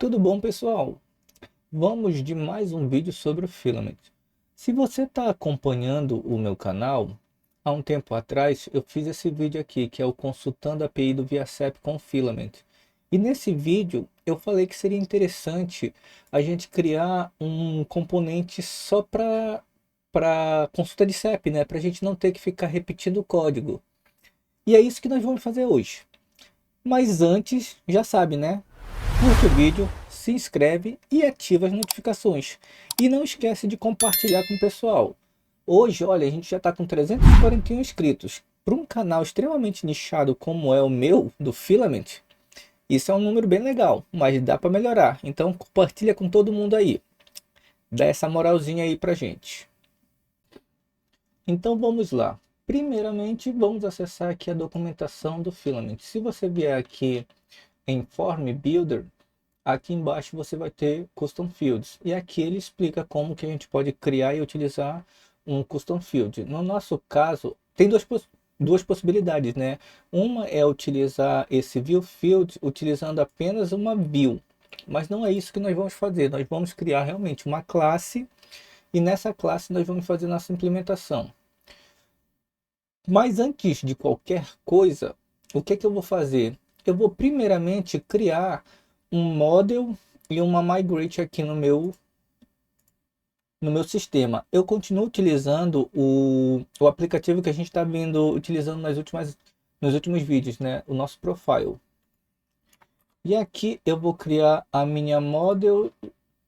Tudo bom, pessoal? Vamos de mais um vídeo sobre o Filament. Se você está acompanhando o meu canal, há um tempo atrás eu fiz esse vídeo aqui, que é o Consultando a API do ViaCep com Filament. E nesse vídeo eu falei que seria interessante a gente criar um componente só para consulta de CEP, né? Para a gente não ter que ficar repetindo o código. E é isso que nós vamos fazer hoje. Mas antes, já sabe, né? Curte o vídeo, se inscreve e ativa as notificações. E não esquece de compartilhar com o pessoal. Hoje, olha, a gente já está com 341 inscritos. Para um canal extremamente nichado como é o meu, do Filament, isso é um número bem legal, mas dá para melhorar. Então compartilha com todo mundo aí. Dá essa moralzinha aí pra gente. Então vamos lá. Primeiramente, vamos acessar aqui a documentação do Filament. Se você vier aqui em Form Builder, aqui embaixo você vai ter Custom Fields. E aqui ele explica como que a gente pode criar e utilizar um Custom Field. No nosso caso, tem duas possibilidades, né? Uma é utilizar esse View Field utilizando apenas uma view. Mas não é isso que nós vamos fazer. Nós vamos criar realmente uma classe e nessa classe nós vamos fazer nossa implementação. Mas antes de qualquer coisa, o que é que eu vou fazer? Eu vou primeiramente criar um model e uma migrate aqui no meu sistema. Eu continuo utilizando o aplicativo que a gente está vindo utilizando nos últimos vídeos, né? O nosso profile. E aqui eu vou criar a minha model,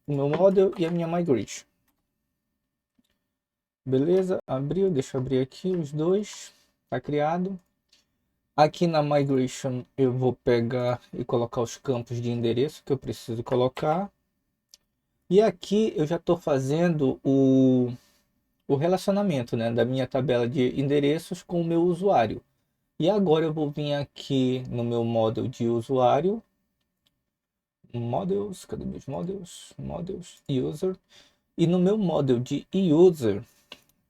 o meu model e a minha migrate. Beleza? Abriu, deixa eu abrir aqui os dois. Está criado. Aqui na Migration eu vou pegar e colocar os campos de endereço que eu preciso colocar. E aqui eu já estou fazendo o relacionamento, né, da minha tabela de endereços com o meu usuário. E agora eu vou vir aqui no meu model de usuário. Models, cadê meus models? Models, user. E no meu model de user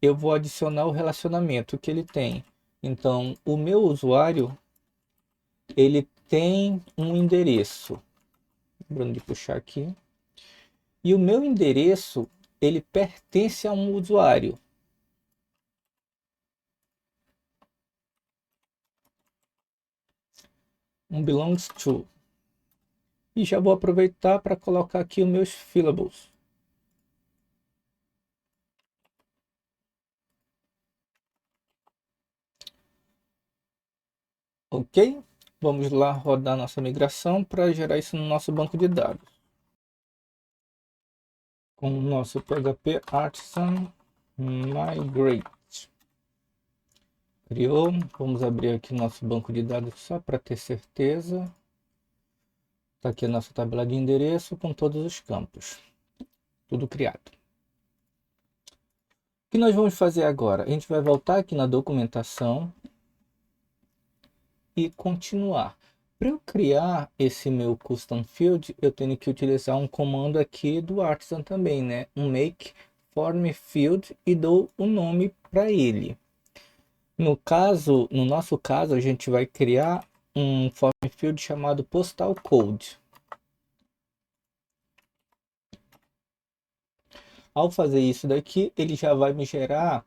eu vou adicionar o relacionamento que ele tem. Então o meu usuário ele tem um endereço. Lembrando de puxar aqui. E o meu endereço, ele pertence a um usuário. Um belongs to. E já vou aproveitar para colocar aqui os meus fillables. Ok? Vamos lá rodar nossa migração para gerar isso no nosso banco de dados. Com o nosso PHP Artisan Migrate. Criou. Vamos abrir aqui nosso banco de dados só para ter certeza. Está aqui a nossa tabela de endereço com todos os campos. Tudo criado. O que nós vamos fazer agora? A gente vai voltar aqui na documentação e continuar. Para eu criar esse meu custom field, eu tenho que utilizar um comando aqui do Artisan também, né? Um make form field e dou um nome para ele. No nosso caso, a gente vai criar um form field chamado postal code. Ao fazer isso daqui, ele já vai me gerar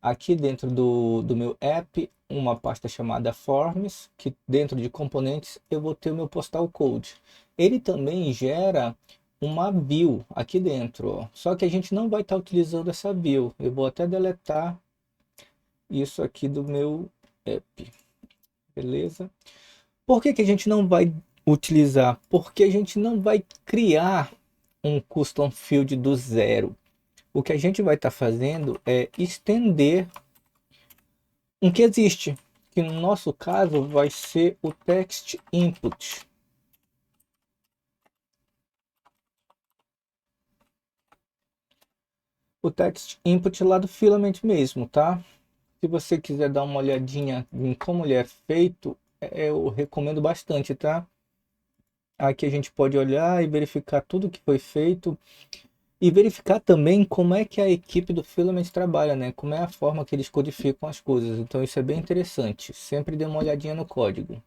aqui dentro do meu app uma pasta chamada Forms, que dentro de componentes eu vou ter o meu postal code. Ele também gera uma view aqui dentro, ó. Só que a gente não vai estar utilizando essa view. Eu vou até deletar isso aqui do meu app. Beleza? Por que que a gente não vai utilizar? Porque a gente não vai criar um custom field do zero. O que a gente vai estar fazendo é estender um que existe, que no nosso caso vai ser o text input. O text input lá do Filament mesmo, tá? Se você quiser dar uma olhadinha em como ele é feito, eu recomendo bastante, tá? Aqui a gente pode olhar e verificar tudo que foi feito e verificar também como é que a equipe do Filament trabalha, né? Como é a forma que eles codificam as coisas. Então isso é bem interessante. Sempre dê uma olhadinha no código.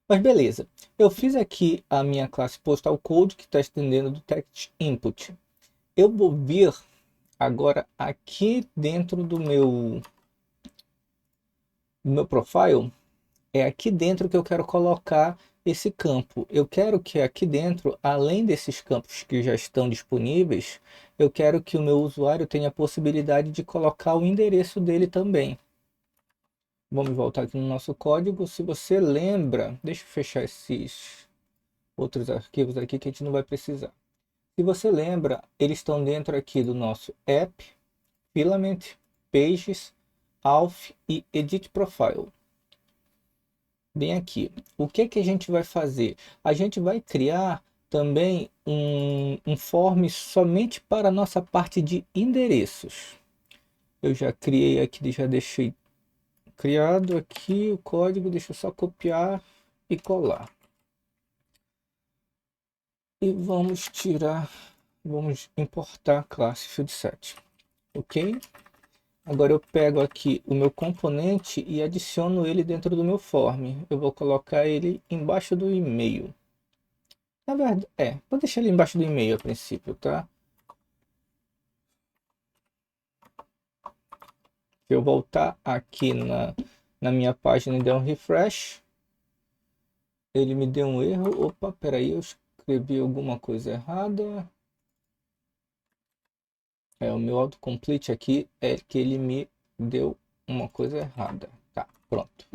Mas beleza, eu fiz aqui a minha classe postal code que está estendendo do text input. Eu vou vir agora aqui dentro do meu profile, é aqui dentro que eu quero colocar esse campo. Eu quero que aqui dentro, além desses campos que já estão disponíveis, eu quero que o meu usuário tenha a possibilidade de colocar o endereço dele também. Vamos voltar aqui no nosso código. Se você lembra, deixa eu fechar esses outros arquivos aqui que a gente não vai precisar. Se você lembra, eles estão dentro aqui do nosso app, filament, pages, auth e edit profile. Bem aqui. O que que a gente vai fazer? A gente vai criar também um form somente para a nossa parte de endereços. Eu já criei aqui, já deixei criado aqui o código, deixa eu só copiar e colar. E vamos importar a classe fieldset, ok? Agora eu pego aqui o meu componente e adiciono ele dentro do meu form. Eu vou colocar ele embaixo do e-mail. Na verdade, vou deixar ele embaixo do e-mail a princípio, tá? Se eu voltar aqui na minha página e der um refresh, ele me deu um erro. Opa, peraí, eu escrevi alguma coisa errada. O meu autocomplete aqui é que ele me deu uma coisa errada. Tá, pronto.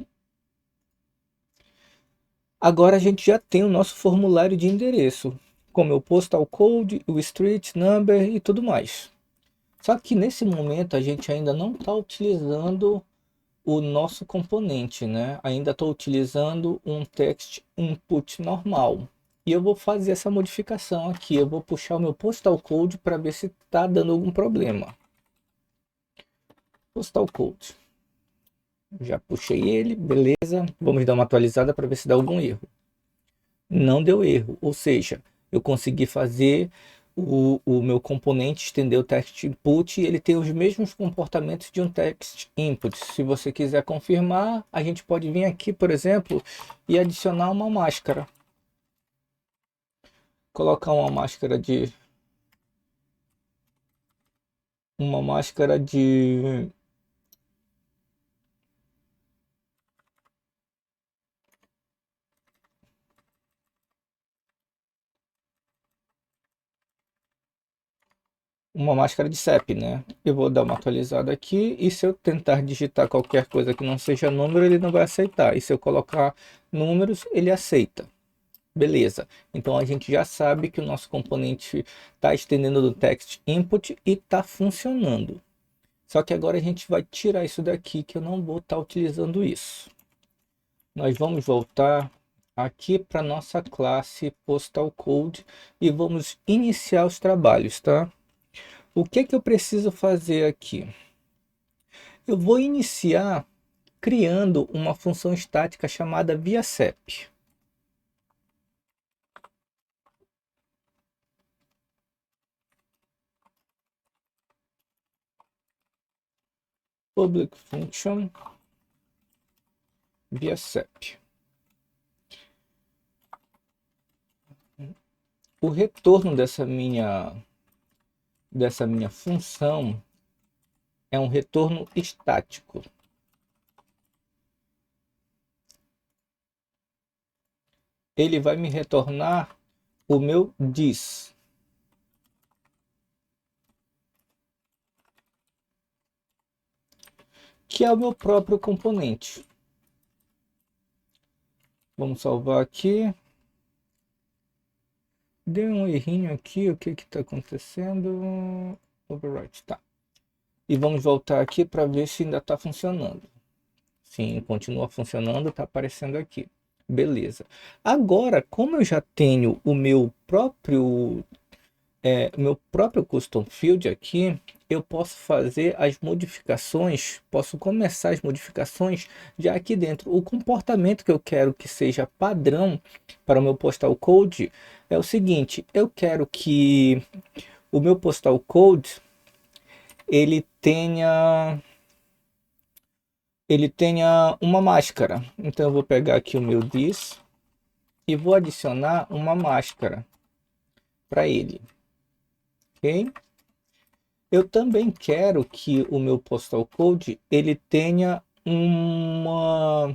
Agora a gente já tem o nosso formulário de endereço, com meu postal code, o street number e tudo mais. Só que nesse momento a gente ainda não está utilizando o nosso componente, né? Ainda estou utilizando um text input normal. E eu vou fazer essa modificação aqui. Eu vou puxar o meu postal code para ver se está dando algum problema. Postal code. Já puxei ele, beleza. Vamos dar uma atualizada para ver se dá algum erro. Não deu erro, ou seja, eu consegui fazer o meu componente estender o text input e ele tem os mesmos comportamentos de um text input. Se você quiser confirmar, a gente pode vir aqui, por exemplo, e adicionar colocar uma máscara de CEP, né? Eu vou dar uma atualizada aqui e se eu tentar digitar qualquer coisa que não seja número, ele não vai aceitar. E se eu colocar números, ele aceita. Beleza. Então a gente já sabe que o nosso componente está estendendo do text input e está funcionando. Só que agora a gente vai tirar isso daqui, que eu não vou estar utilizando isso. Nós vamos voltar aqui para nossa classe postal code e vamos iniciar os trabalhos, tá? O que que eu preciso fazer aqui? Eu vou iniciar criando uma função estática chamada viasep. Public function viasep. O retorno dessa minha função é um retorno estático. Ele vai me retornar o meu dis. Que é o meu próprio componente. Vamos salvar aqui. Deu um errinho aqui, o que está acontecendo? Overwrite, tá. E vamos voltar aqui para ver se ainda está funcionando. Sim, continua funcionando, está aparecendo aqui. Beleza. Agora, como eu já tenho o meu próprio custom field aqui, eu posso fazer as modificações, posso começar as modificações já aqui dentro. O comportamento que eu quero que seja padrão para o meu postal code é o seguinte: eu quero que o meu postal code ele tenha uma máscara. Então eu vou pegar aqui o meu this e vou adicionar uma máscara para ele, ok? Eu também quero que o meu postal code ele tenha uma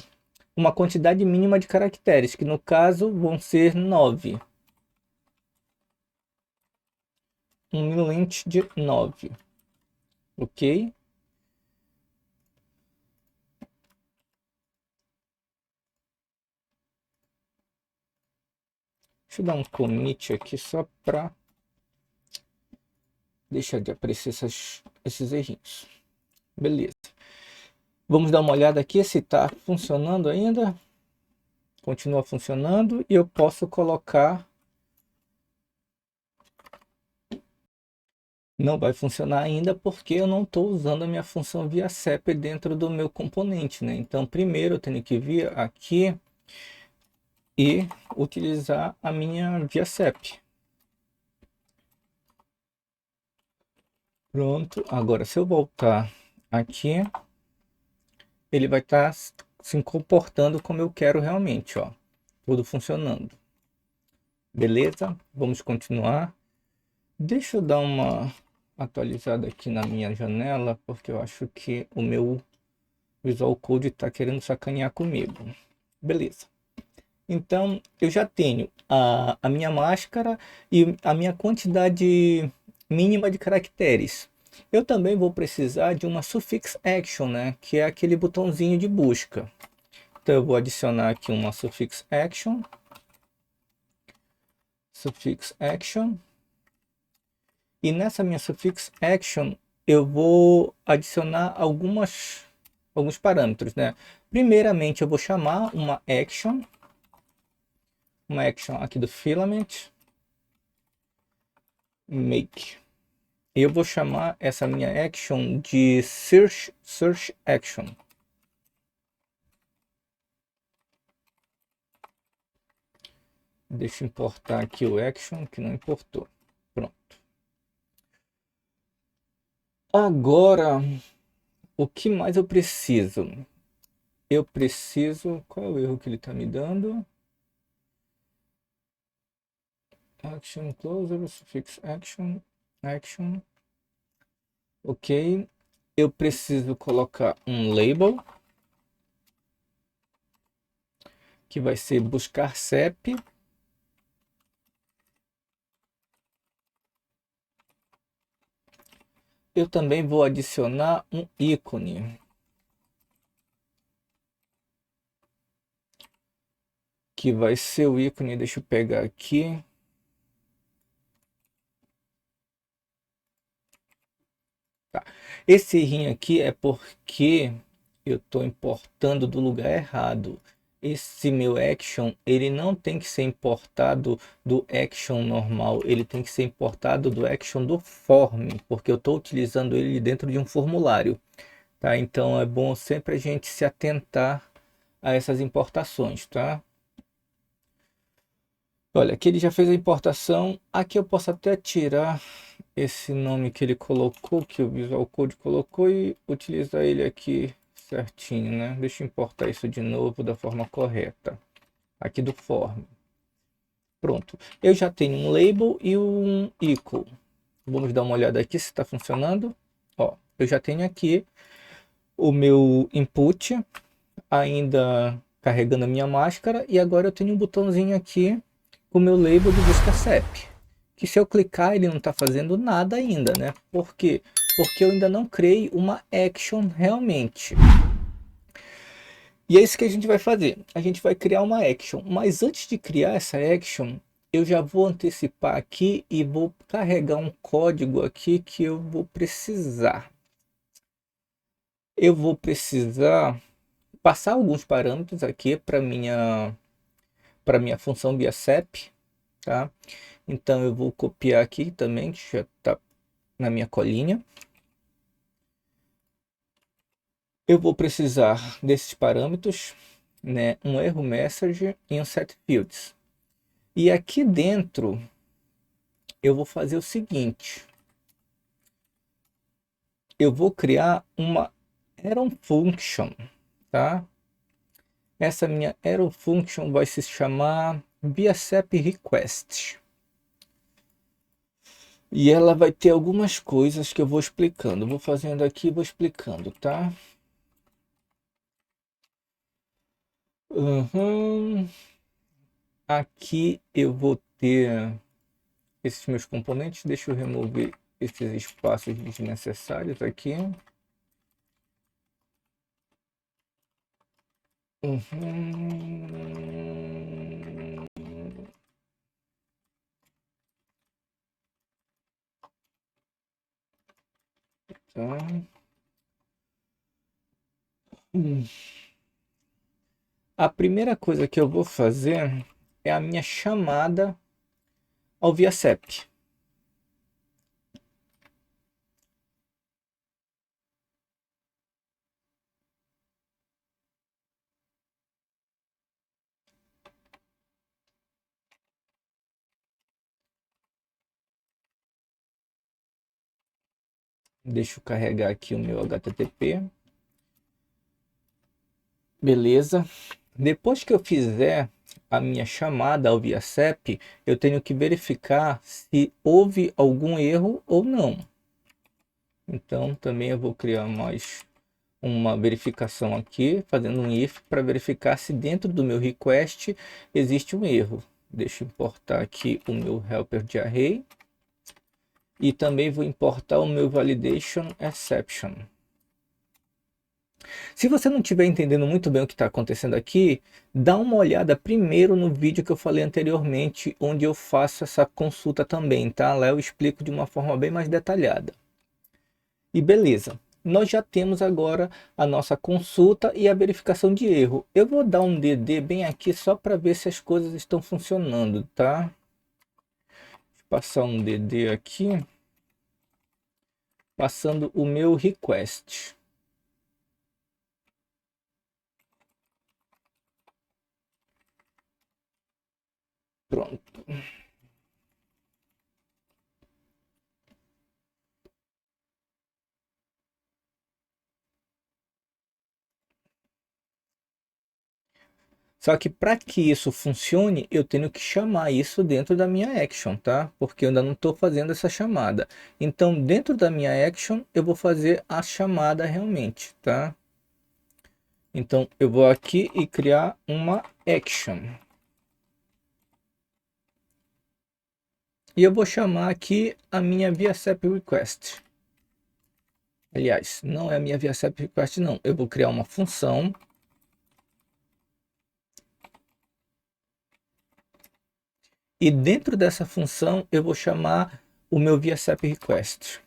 quantidade mínima de caracteres, que no caso vão ser 9. Um int de 9, ok? Deixa eu dar um commit aqui só para deixar de aparecer esses errinhos. Beleza. Vamos dar uma olhada aqui se está funcionando ainda. Continua funcionando e eu posso colocar. Não vai funcionar ainda porque eu não estou usando a minha função via CEP dentro do meu componente, né? Então, primeiro eu tenho que vir aqui e utilizar a minha via CEP. Pronto. Agora, se eu voltar aqui, ele vai estar se comportando como eu quero realmente, ó. Tudo funcionando. Beleza? Vamos continuar. Deixa eu dar uma atualizada aqui na minha janela, porque eu acho que o meu Visual Code está querendo sacanear comigo. Beleza. Então, eu já tenho a minha máscara e a minha quantidade mínima de caracteres. Eu também vou precisar de uma suffix action, né? Que é aquele botãozinho de busca. Então, eu vou adicionar aqui uma suffix action. Suffix action. E nessa minha suffix action, eu vou adicionar alguns parâmetros, né? Primeiramente, eu vou chamar uma action aqui do filament make. Eu vou chamar essa minha action de search action. Deixa eu importar aqui o action, que não importou. Pronto. Agora, o que mais eu preciso? Eu preciso... Qual é o erro que ele está me dando? Action closer, suffix action, action. Ok. Eu preciso colocar um label, que vai ser buscar CEP. Eu também vou adicionar um ícone, que vai ser o ícone, deixa eu pegar aqui. Tá. Esse rim aqui é porque eu estou importando do lugar errado. Esse meu action, ele não tem que ser importado do action normal, ele tem que ser importado do action do form, porque eu estou utilizando ele dentro de um formulário, tá? Então é bom sempre a gente se atentar a essas importações, tá? Olha, aqui ele já fez a importação. Aqui eu posso até tirar esse nome que ele colocou, que o Visual Code colocou, e utilizar ele aqui certinho, né? Deixa eu importar isso de novo da forma correta. Aqui do form. Pronto. Eu já tenho um label e um equal. Vamos dar uma olhada aqui se está funcionando. Ó, eu já tenho aqui o meu input ainda carregando a minha máscara, e agora eu tenho um botãozinho aqui com o meu label de busca CEP, que se eu clicar ele não está fazendo nada ainda, né? Por quê? Porque eu ainda não criei uma action realmente. E é isso que a gente vai fazer. A gente vai criar uma action, mas antes de criar essa action, eu já vou antecipar aqui e vou carregar um código aqui que eu vou precisar. Eu vou precisar passar alguns parâmetros aqui para minha função via CEP, tá? Então eu vou copiar aqui também, que já está na minha colinha. Eu vou precisar desses parâmetros, né? Um erro message e um set fields. E aqui dentro eu vou fazer o seguinte: eu vou criar uma arrow function, tá? Essa minha arrow function vai se chamar VSAP Request. E ela vai ter algumas coisas que eu vou explicando. Vou fazendo aqui e vou explicando, tá? Aqui eu vou ter esses meus componentes. Deixa eu remover esses espaços desnecessários aqui. Tá. A primeira coisa que eu vou fazer é a minha chamada ao VSAP. Deixa eu carregar aqui o meu HTTP. Beleza. Depois que eu fizer a minha chamada ao VSAP, eu tenho que verificar se houve algum erro ou não. Então, também eu vou criar mais uma verificação aqui, fazendo um if para verificar se dentro do meu request existe um erro. Deixa eu importar aqui o meu helper de array. E também vou importar o meu validation exception. Se você não estiver entendendo muito bem o que está acontecendo aqui, dá uma olhada primeiro no vídeo que eu falei anteriormente, onde eu faço essa consulta também, tá? Lá eu explico de uma forma bem mais detalhada. E beleza, nós já temos agora a nossa consulta e a verificação de erro. Eu vou dar um DD bem aqui só para ver se as coisas estão funcionando, tá? Vou passar um DD aqui, passando o meu request. Pronto. Só que para que isso funcione, eu tenho que chamar isso dentro da minha action, tá? Porque eu ainda não estou fazendo essa chamada. Então, dentro da minha action, eu vou fazer a chamada realmente, tá? Então, eu vou aqui e criar uma action. E eu vou chamar aqui a minha VSAP request. Aliás, não é a minha VSAP request, não. Eu vou criar uma função. E dentro dessa função, eu vou chamar o meu VSAP request.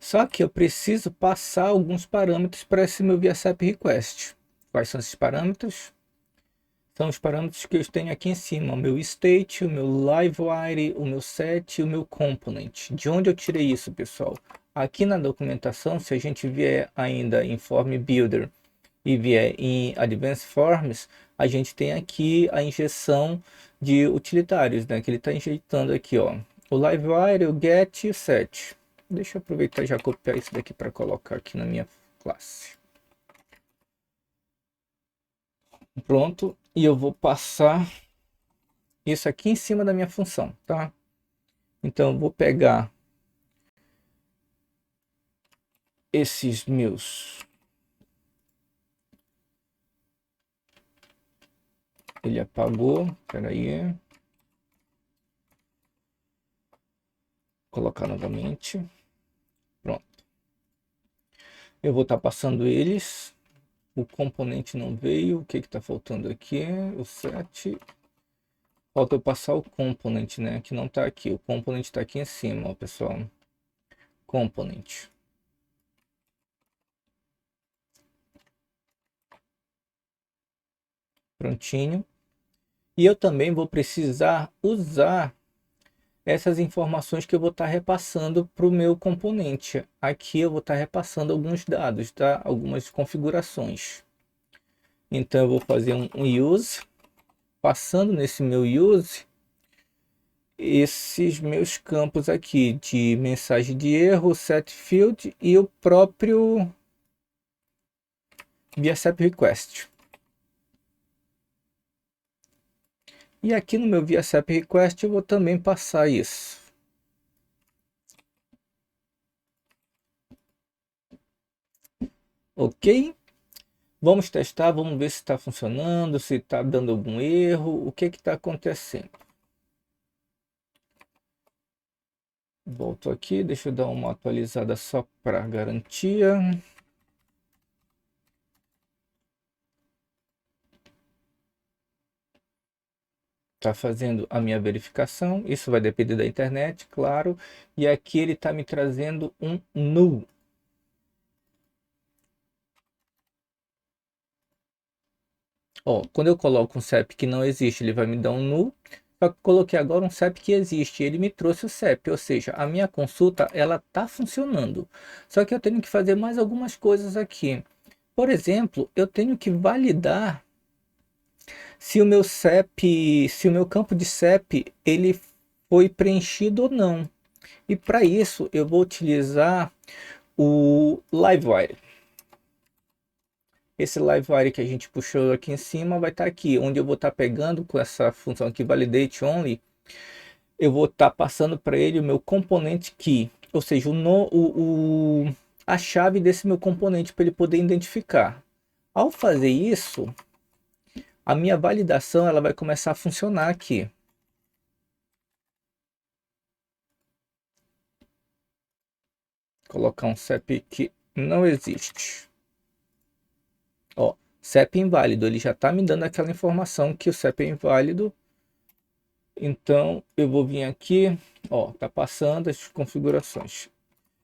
Só que eu preciso passar alguns parâmetros para esse meu VSAP request. Quais são esses parâmetros? São os parâmetros que eu tenho aqui em cima, o meu state, o meu livewire, o meu set e o meu component. De onde eu tirei isso, pessoal? Aqui na documentação, se a gente vier ainda em Form Builder e vier em Advanced Forms, a gente tem aqui a injeção de utilitários, né? Que ele está injetando aqui, ó. O livewire, o get e o set. Deixa eu aproveitar e já copiar isso daqui para colocar aqui na minha classe. Pronto, e eu vou passar isso aqui em cima da minha função, tá? Então eu vou pegar esses meus... Ele apagou, espera aí. Colocar novamente. Pronto. Eu vou estar passando eles. O componente não veio. O que está faltando aqui? O set. Falta eu passar o component, né? Que não está aqui. O component está aqui em cima, ó, pessoal. Component. Prontinho. E eu também vou precisar usar essas informações que eu vou estar repassando para o meu componente. Aqui eu vou estar repassando alguns dados, tá? Algumas configurações. Então eu vou fazer um use, passando nesse meu use, esses meus campos aqui de mensagem de erro, set field e o próprio via SEP Request. E aqui no meu via SEP Request eu vou também passar isso. Ok? Vamos testar, vamos ver se está funcionando, se está dando algum erro, o que está acontecendo. Volto aqui, deixa eu dar uma atualizada só para garantia. Está fazendo a minha verificação, isso vai depender da internet, claro. E aqui ele está me trazendo um null. Ó, quando eu coloco um CEP que não existe, ele vai me dar um null. Só que coloquei agora um CEP que existe, ele me trouxe o CEP, ou seja, a minha consulta ela está funcionando. Só que eu tenho que fazer mais algumas coisas aqui. Por exemplo, eu tenho que validar se o meu CEP, se o meu campo de CEP ele foi preenchido ou não. E para isso eu vou utilizar o Livewire. Esse Livewire que a gente puxou aqui em cima vai estar aqui, onde eu vou estar pegando com essa função aqui Validate Only, eu vou estar passando para ele o meu componente key, ou seja, a chave desse meu componente para ele poder identificar. Ao fazer isso, a minha validação ela vai começar a funcionar aqui. Colocar um CEP que não existe. Ó, CEP inválido, ele já está me dando aquela informação que o CEP é inválido. Então eu vou vir aqui, ó, tá passando as configurações.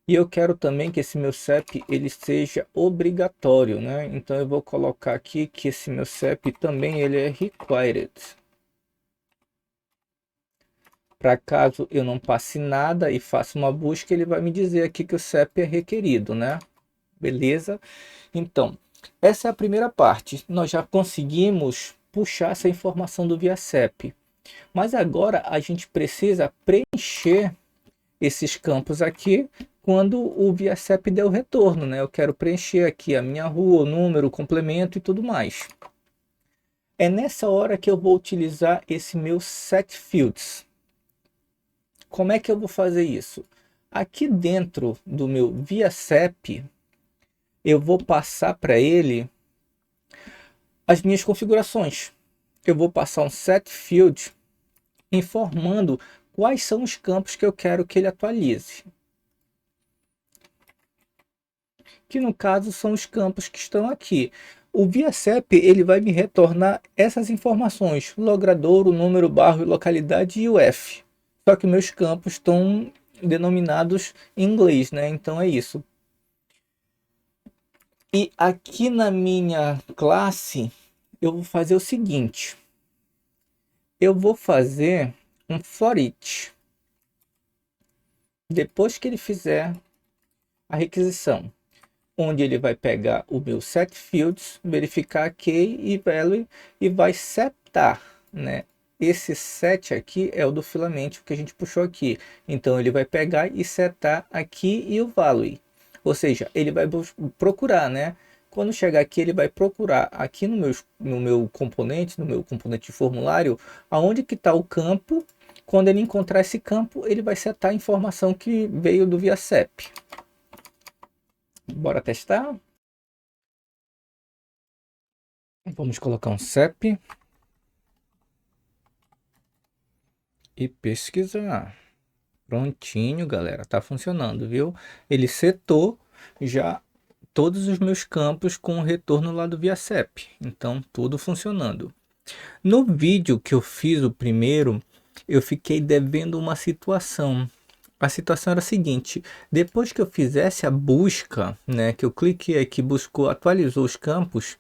E eu quero também que esse meu CEP ele seja obrigatório, né? Então eu vou colocar aqui que esse meu CEP também ele é required. Para caso eu não passe nada e faça uma busca, ele vai me dizer aqui que o CEP é requerido, né? Beleza? Então, essa é a primeira parte. Nós já conseguimos puxar essa informação do via CEP. Mas agora a gente precisa preencher esses campos aqui quando o via CEP der o retorno, né? Eu quero preencher aqui a minha rua, o número, o complemento e tudo mais. É nessa hora que eu vou utilizar esse meu set fields. Como é que eu vou fazer isso? Aqui dentro do meu via CEP, eu vou passar para ele as minhas configurações. Eu vou passar um set field informando quais são os campos que eu quero que ele atualize. Que no caso são os campos que estão aqui. O via CEP ele vai me retornar essas informações: logradouro, número, bairro, localidade e UF. Só que meus campos estão denominados em inglês, né? Então é isso. E aqui na minha classe eu vou fazer o seguinte: eu vou fazer um for each. Depois que ele fizer a requisição, onde ele vai pegar o meu set fields, verificar key e value e vai setar, né? Esse set aqui é o do filamento que a gente puxou aqui. Então ele vai pegar e setar aqui e o value. Ou seja, ele vai procurar, né? Quando chegar aqui, ele vai procurar aqui no meu componente de formulário, aonde que está o campo. Quando ele encontrar esse campo, ele vai setar a informação que veio do via CEP. Bora testar? Vamos colocar um CEP e pesquisar. Prontinho, galera. Tá funcionando, viu? Ele setou já todos os meus campos com o retorno lá do via CEP. Então, tudo funcionando. No vídeo que eu fiz o primeiro, eu fiquei devendo uma situação. A situação era a seguinte: depois que eu fizesse a busca, né, que eu cliquei aqui, buscou, atualizou os campos,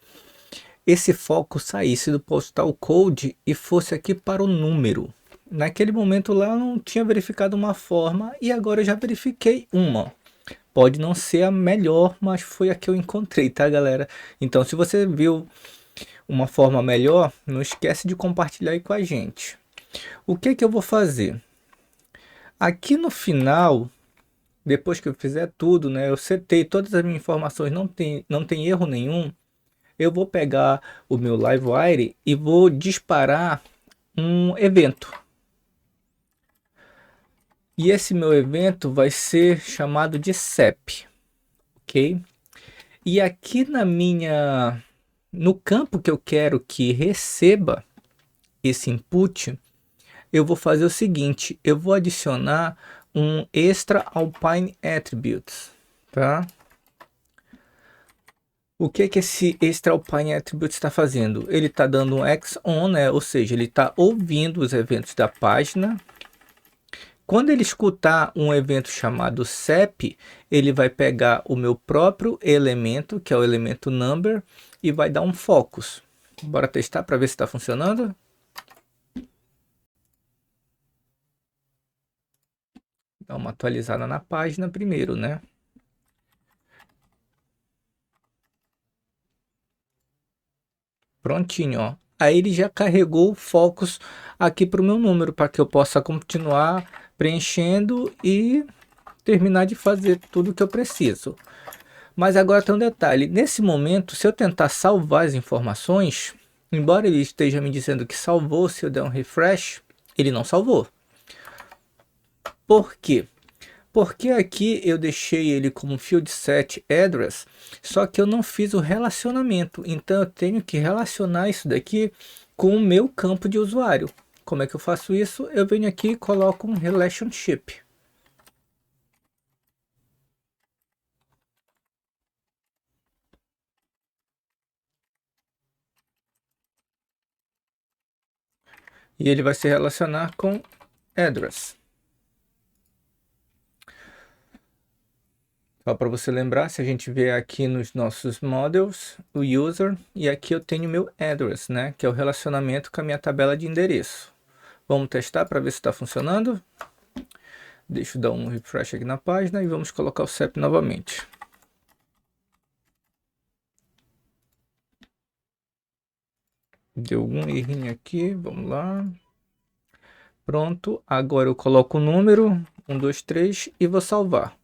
esse foco saísse do postal code e fosse aqui para o número. Naquele momento lá eu não tinha verificado uma forma e agora eu já verifiquei uma. Pode não ser a melhor, mas foi a que eu encontrei, tá, galera? Então, se você viu uma forma melhor, não esquece de compartilhar aí com a gente. O que que eu vou fazer? Aqui no final, depois que eu fizer tudo, né, eu setei todas as minhas informações, não tem erro nenhum. eu vou pegar o meu Livewire e vou disparar um evento. E esse meu evento vai ser chamado de CEP, ok? E aqui no campo que eu quero que receba esse input, eu vou fazer o seguinte, eu vou adicionar um extra Alpine Attributes, tá? O que que esse extra Alpine Attributes está fazendo? Ele está dando um X-on, né? Ou seja, ele está ouvindo os eventos da página. Quando ele escutar um evento chamado CEP, ele vai pegar o meu próprio elemento, que é o elemento number, e vai dar um focus. Bora testar para ver se está funcionando? Dá uma atualizada na página primeiro, né? Prontinho, ó. Aí ele já carregou o focus aqui para o meu número, para que eu possa continuar preenchendo e terminar de fazer tudo o que eu preciso. Mas agora tem um detalhe, nesse momento, se eu tentar salvar as informações, embora ele esteja me dizendo que salvou, se eu der um refresh, ele não salvou. Por quê? Porque aqui eu deixei ele como field set address, só que eu não fiz o relacionamento, então eu tenho que relacionar isso daqui com o meu campo de usuário. Como é que eu faço isso? Eu venho aqui e coloco um relationship. E ele vai se relacionar com address. Só para você lembrar, se a gente vier aqui nos nossos models, o user, e aqui eu tenho meu address, né? Que é o relacionamento com a minha tabela de endereço. Vamos testar para ver se está funcionando. Deixa eu dar um refresh aqui na página e vamos colocar o CEP novamente. Deu algum errinho aqui, vamos lá. Pronto, agora eu coloco o número 1, 2, 3 e vou salvar.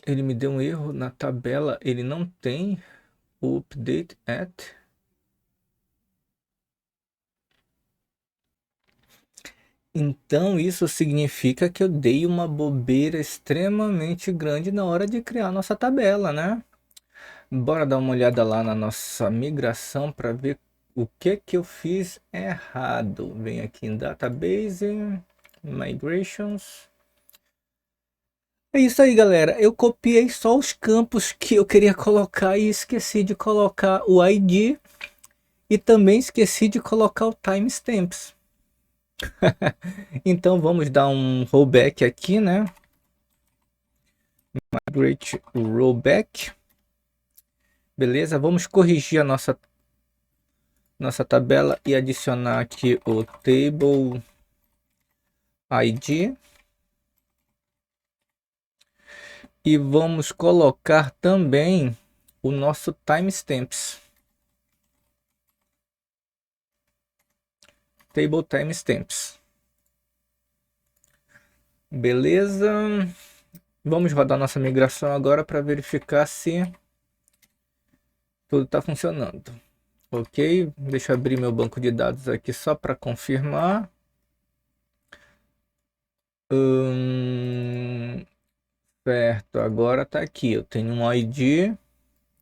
Ele me deu um erro na tabela, ele não tem o update at. Então isso significa que eu dei uma bobeira extremamente grande na hora de criar nossa tabela, né? Bora dar uma olhada lá na nossa migração para ver o que eu fiz errado. Vem aqui em Database, Migrations. É isso aí, galera. Eu copiei só os campos que eu queria colocar e esqueci de colocar o ID e também esqueci de colocar o timestamps. Então vamos dar um rollback aqui, né? Migrate rollback. Beleza? Vamos corrigir a nossa tabela e adicionar aqui o table ID. E vamos colocar também o nosso timestamps. Table timestamps. Beleza? Vamos rodar nossa migração agora para verificar se tudo está funcionando. Ok, deixa eu abrir meu banco de dados aqui só para confirmar. Certo, agora está aqui. Eu tenho um ID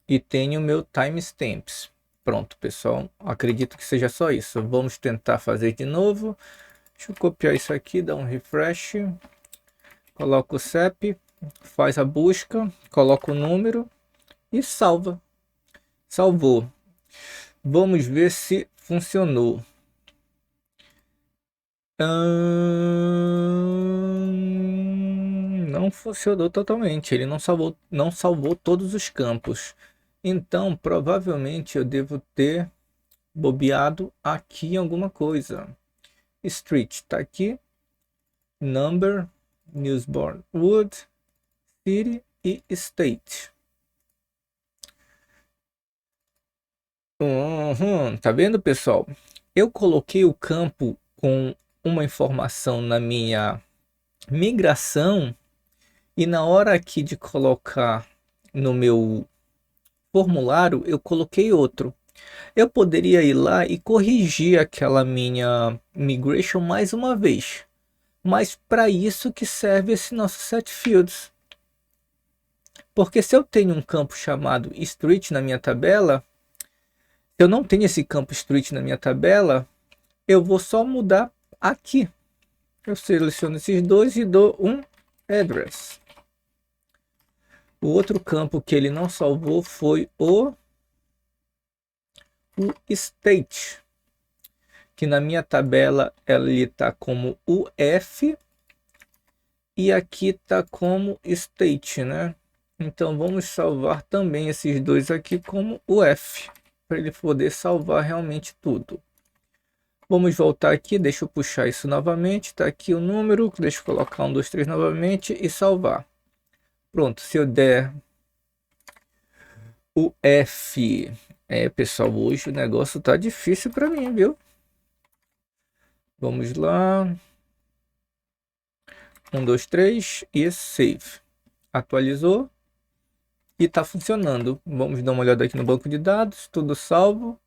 e tenho meu timestamps. Pronto, pessoal. Acredito que seja só isso. Vamos tentar fazer de novo. Deixa eu copiar isso aqui, dar um refresh. Coloco o CEP, faz a busca, coloca o número e salva. Salvou. Vamos ver se funcionou. Não funcionou totalmente. Ele não salvou todos os campos. Então, provavelmente eu devo ter bobeado aqui em alguma coisa. Street está aqui. Number, Newsborn Wood, City e State. Tá vendo, pessoal? Eu coloquei o campo com uma informação na minha migração e na hora aqui de colocar no meu formulário eu coloquei outro. Eu poderia ir lá e corrigir aquela minha migration mais uma vez. Mas para isso que serve esse nosso set fields. Porque se eu tenho um campo chamado street na minha tabela, se eu não tenho esse campo street na minha tabela, eu vou só mudar aqui. Eu seleciono esses dois e dou um address. O outro campo que ele não salvou foi o state, que na minha tabela ele está como UF e aqui está como state, né? Então vamos salvar também esses dois aqui como UF, para ele poder salvar realmente tudo. Vamos voltar aqui, deixa eu puxar isso novamente, está aqui o número, deixa eu colocar 1, 2, 3 novamente e salvar. Pronto, se eu der o F, pessoal, hoje o negócio tá difícil para mim, viu? Vamos lá. 1, 2, 3 e save. Atualizou e está funcionando. Vamos dar uma olhada aqui no banco de dados, tudo salvo.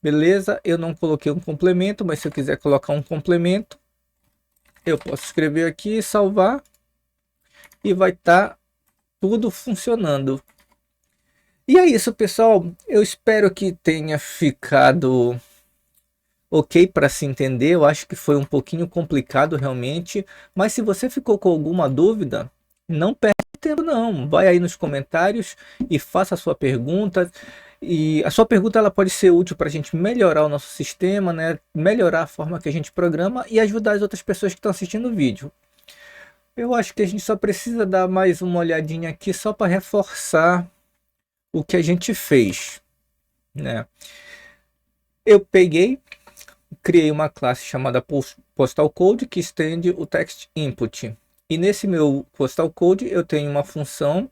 Beleza, eu não coloquei um complemento, mas se eu quiser colocar um complemento, eu posso escrever aqui e salvar. E vai estar tudo funcionando. E é isso, pessoal. Eu espero que tenha ficado ok para se entender. Eu acho que foi um pouquinho complicado realmente. Mas se você ficou com alguma dúvida, não perde tempo não. Vai aí nos comentários e faça a sua pergunta. E a sua pergunta ela pode ser útil para a gente melhorar o nosso sistema, né? Melhorar a forma que a gente programa e ajudar as outras pessoas que estão assistindo o vídeo. Eu acho que a gente só precisa dar mais uma olhadinha aqui só para reforçar o que a gente fez, né? Eu peguei, criei uma classe chamada postal code que estende o text input. E nesse meu postal code eu tenho uma função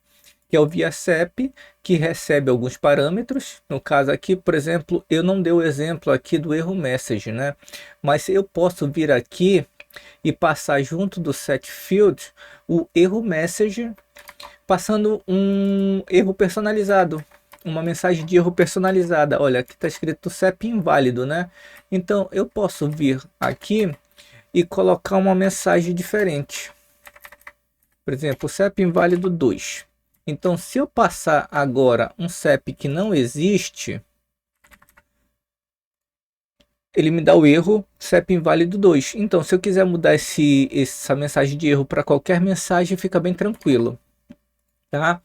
que é o ViaSep, que recebe alguns parâmetros. No caso aqui, por exemplo, eu não dei o exemplo aqui do erro message, né? Mas eu posso vir aqui e passar junto do set field o erro message, passando um erro personalizado, uma mensagem de erro personalizada. Olha, aqui está escrito CEP inválido, né? Então eu posso vir aqui e colocar uma mensagem diferente. Por exemplo, CEP inválido 2. Então, se eu passar agora um CEP que não existe, ele me dá o erro CEP inválido 2. Então, se eu quiser mudar essa mensagem de erro para qualquer mensagem, fica bem tranquilo. Tá?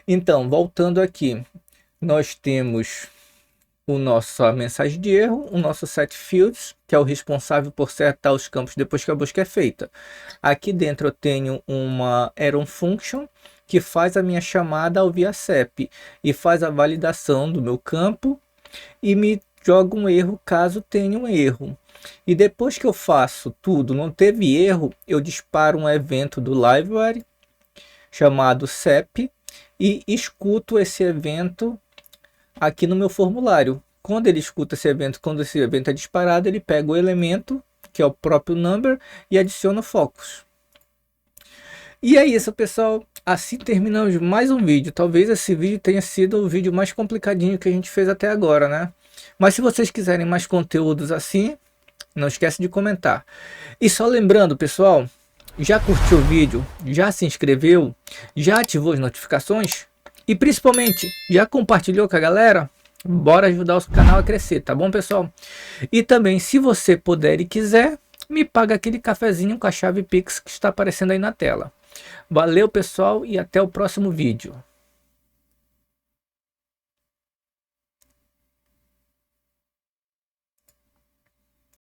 Então, voltando aqui, nós temos a nossa mensagem de erro, o nosso set fields, que é o responsável por setar os campos depois que a busca é feita. Aqui dentro eu tenho uma Aeron Function, que faz a minha chamada ao ViaSep e faz a validação do meu campo e me joga um erro caso tenha um erro. E depois que eu faço tudo, não teve erro, eu disparo um evento do library chamado sep e escuto esse evento aqui no meu formulário. Quando ele escuta esse evento, quando esse evento é disparado, ele pega o elemento, que é o próprio number, e adiciona o focus. E é isso, pessoal. Assim terminamos mais um vídeo. Talvez esse vídeo tenha sido o vídeo mais complicadinho que a gente fez até agora, né? Mas se vocês quiserem mais conteúdos assim, não esquece de comentar. E só lembrando, pessoal, já curtiu o vídeo? Já se inscreveu? Já ativou as notificações? E principalmente, já compartilhou com a galera? Bora ajudar o canal a crescer, tá bom, pessoal? E também, se você puder e quiser, me paga aquele cafezinho com a chave Pix que está aparecendo aí na tela. Valeu, pessoal, e até o próximo vídeo.